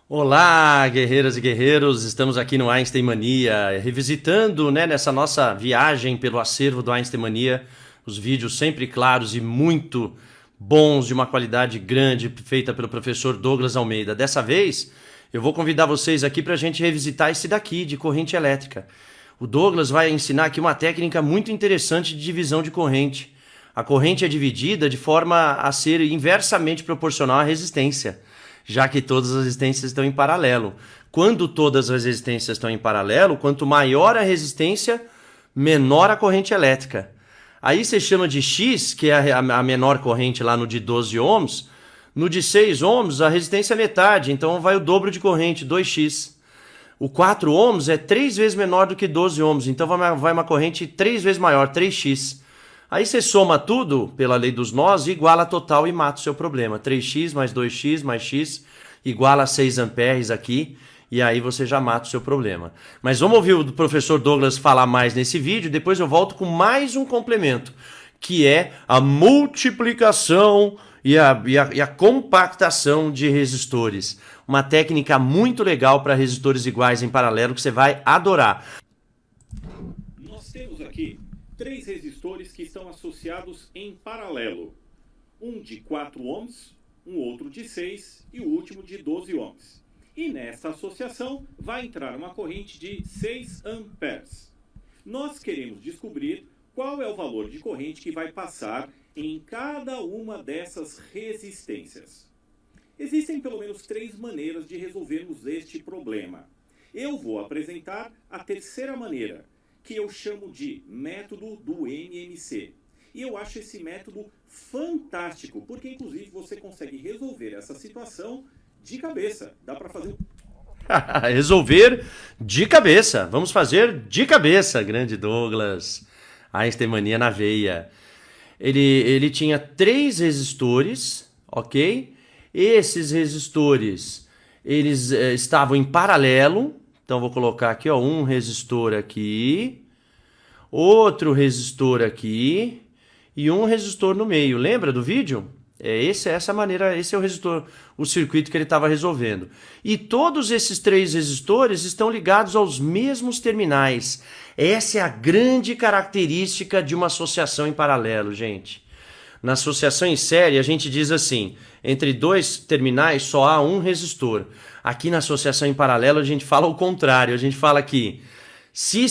Olá, guerreiras e guerreiros! Estamos aqui no Einstein Mania, revisitando, nessa nossa viagem pelo acervo do Einstein Mania, os vídeos sempre claros e muito bons, de uma qualidade grande, feita pelo professor Douglas Almeida. Dessa vez, eu vou convidar vocês aqui para a gente revisitar esse daqui, de corrente elétrica. O Douglas vai ensinar aqui uma técnica muito interessante de divisão de corrente. A corrente é dividida de forma a ser inversamente proporcional à resistência, já que todas as resistências estão em paralelo. Quando todas as resistências estão em paralelo, quanto maior a resistência, menor a corrente elétrica. Aí você chama de X, que é a menor corrente lá no de 12 ohms. No de 6 ohms, a resistência é metade, então vai o dobro de corrente, 2x. O 4 ohms é 3 vezes menor do que 12 ohms, então vai uma corrente 3 vezes maior, 3x. Aí você soma tudo, pela lei dos nós, iguala a total e mata o seu problema. 3x mais 2x mais x iguala a 6 amperes aqui, e aí você já mata o seu problema. Mas vamos ouvir o professor Douglas falar mais nesse vídeo, depois eu volto com mais um complemento, que é a multiplicação e a compactação de resistores. Uma técnica muito legal para resistores iguais em paralelo que você vai adorar. Nós temos aqui 3 resistores que estão associados em paralelo. Um de 4 ohms, um outro de 6 e o último de 12 ohms. E nessa associação vai entrar uma corrente de 6 amperes. Nós queremos descobrir qual é o valor de corrente que vai passar em cada uma dessas resistências. Existem pelo menos 3 maneiras de resolvermos este problema. Eu vou apresentar a terceira maneira, que eu chamo de método do NMC. E eu acho esse método fantástico, porque inclusive você consegue resolver essa situação de cabeça. Dá para fazer resolver de cabeça. Vamos fazer de cabeça, grande Douglas. Einstein Mania na veia. Ele tinha 3 resistores, ok? Esses resistores, eles estavam em paralelo. Então vou colocar aqui, ó, um resistor aqui, outro resistor aqui e um resistor no meio. Lembra do vídeo? Essa maneira, esse é o resistor, o circuito que ele estava resolvendo. E todos esses 3 resistores estão ligados aos mesmos terminais. Essa é a grande característica de uma associação em paralelo, gente. Na associação em série, a gente diz assim, entre 2 terminais só há um resistor. Aqui na associação em paralelo, a gente fala o contrário. A gente fala que se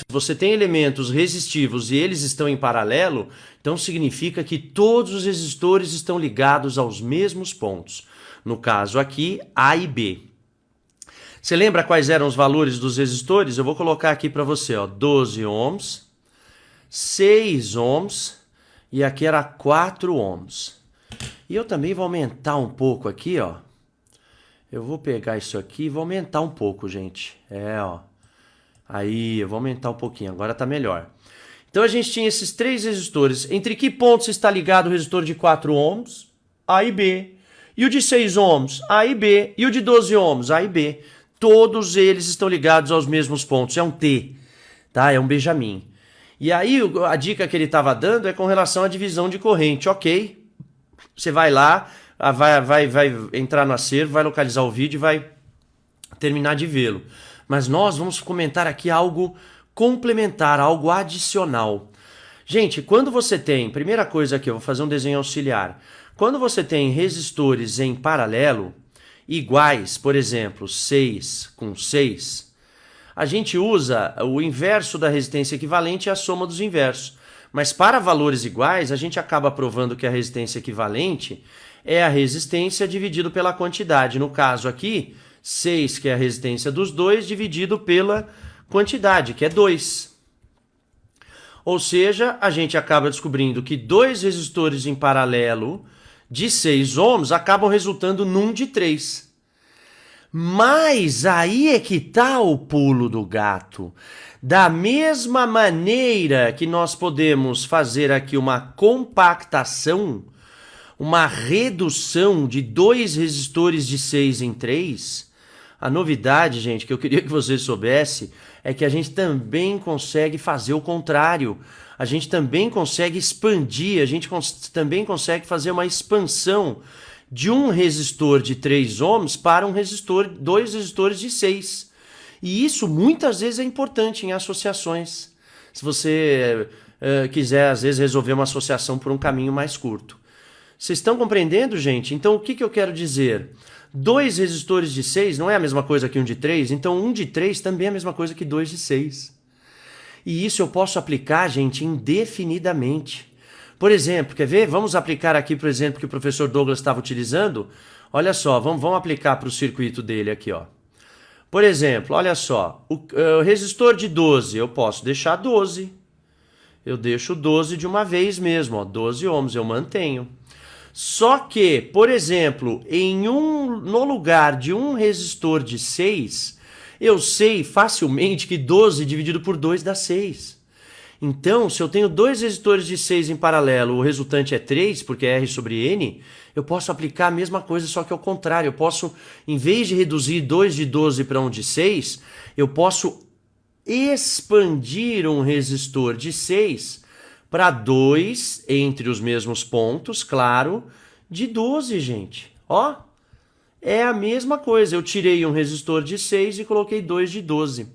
você tem elementos resistivos e eles estão em paralelo, então significa que todos os resistores estão ligados aos mesmos pontos. No caso aqui, A e B. Você lembra quais eram os valores dos resistores? Eu vou colocar aqui para você, ó, 12 ohms, 6 ohms e aqui era 4 ohms. E eu também vou aumentar um pouco aqui, ó. Eu vou pegar isso aqui e vou aumentar um pouco, gente. Ó. Aí, eu vou aumentar um pouquinho. Agora tá melhor. Então, a gente tinha esses 3 resistores. Entre que pontos está ligado o resistor de 4 ohms? A e B. E o de 6 ohms? A e B. E o de 12 ohms? A e B. Todos eles estão ligados aos mesmos pontos. É um T, tá? É um Benjamin. E aí, a dica que ele estava dando é com relação à divisão de corrente. Ok. Você vai lá, vai entrar no acervo, vai localizar o vídeo e vai terminar de vê-lo. Mas nós vamos comentar aqui algo complementar, algo adicional. Gente, quando você tem, primeira coisa aqui, eu vou fazer um desenho auxiliar. Quando você tem resistores em paralelo, iguais, por exemplo, 6 com 6, a gente usa o inverso da resistência equivalente e a soma dos inversos. Mas para valores iguais, a gente acaba provando que a resistência equivalente é a resistência dividido pela quantidade. No caso aqui, 6, que é a resistência dos dois, dividido pela quantidade, que é 2. Ou seja, a gente acaba descobrindo que 2 resistores em paralelo de 6 ohms acabam resultando num de 3. Mas aí é que está o pulo do gato. Da mesma maneira que nós podemos fazer aqui uma compactação, uma redução de 2 resistores de 6 em 3, a novidade, gente, que eu queria que você soubesse, é que a gente também consegue fazer o contrário. A gente também consegue expandir, a gente também consegue fazer uma expansão de um resistor de 3 ohms para dois resistores de 6. E isso muitas vezes é importante em associações. Se você quiser, às vezes, resolver uma associação por um caminho mais curto. Vocês estão compreendendo, gente? Então, o que eu quero dizer? 2 resistores de 6 não é a mesma coisa que um de 3, então um de 3 também é a mesma coisa que 2 de 6. E isso eu posso aplicar, gente, indefinidamente. Por exemplo, quer ver? Vamos aplicar aqui, por exemplo, que o professor Douglas estava utilizando. Olha só, vamos aplicar para o circuito dele aqui, ó. Por exemplo, olha só, o resistor de 12, eu posso deixar 12. Eu deixo 12 de uma vez mesmo, ó, 12 ohms, eu mantenho. Só que, por exemplo, no lugar de um resistor de 6, eu sei facilmente que 12 dividido por 2 dá 6. Então, se eu tenho 2 resistores de 6 em paralelo, o resultante é 3, porque é R sobre N, eu posso aplicar a mesma coisa, só que ao contrário. Eu posso, em vez de reduzir 2 de 12 para 1 de 6, eu posso expandir um resistor de 6 para 2 entre os mesmos pontos, claro, de 12, gente. Ó, é a mesma coisa. Eu tirei um resistor de 6 e coloquei 2 de 12.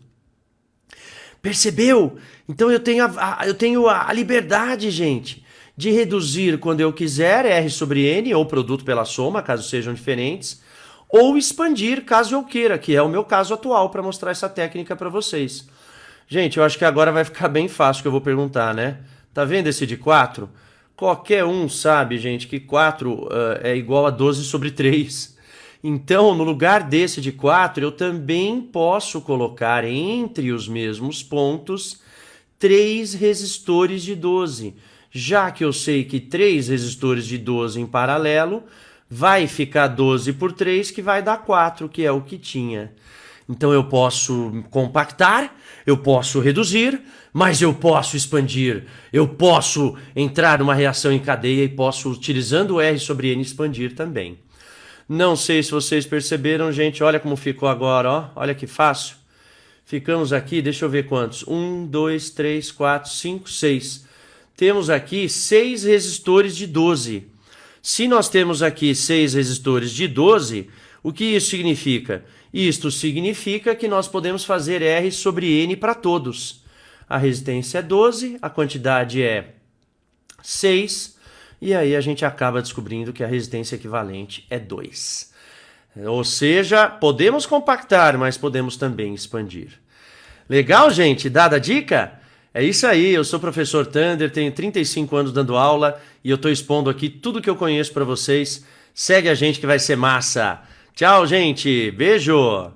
Percebeu? Então eu tenho a liberdade, gente, de reduzir quando eu quiser R sobre N, ou produto pela soma, caso sejam diferentes, ou expandir caso eu queira, que é o meu caso atual para mostrar essa técnica para vocês. Gente, eu acho que agora vai ficar bem fácil que eu vou perguntar, né? Tá vendo esse de 4? Qualquer um sabe, gente, que 4 é igual a 12 sobre 3. Então, no lugar desse de 4, eu também posso colocar entre os mesmos pontos 3 resistores de 12. Já que eu sei que 3 resistores de 12 em paralelo vai ficar 12 por 3, que vai dar 4, que é o que tinha. Então eu posso compactar, eu posso reduzir, mas eu posso expandir. Eu posso entrar numa reação em cadeia e posso, utilizando o R sobre N, expandir também. Não sei se vocês perceberam, gente. Olha como ficou agora, ó. Olha que fácil. Ficamos aqui, deixa eu ver quantos. 1, 2, 3, 4, 5, 6. Temos aqui 6 resistores de 12. Se nós temos aqui 6 resistores de 12, o que isso significa? Isto significa que nós podemos fazer R sobre N para todos. A resistência é 12, a quantidade é 6, e aí a gente acaba descobrindo que a resistência equivalente é 2. Ou seja, podemos compactar, mas podemos também expandir. Legal, gente? Dada a dica? É isso aí, eu sou o professor Thunder, tenho 35 anos dando aula e eu estou expondo aqui tudo que eu conheço para vocês. Segue a gente que vai ser massa. Tchau, gente. Beijo.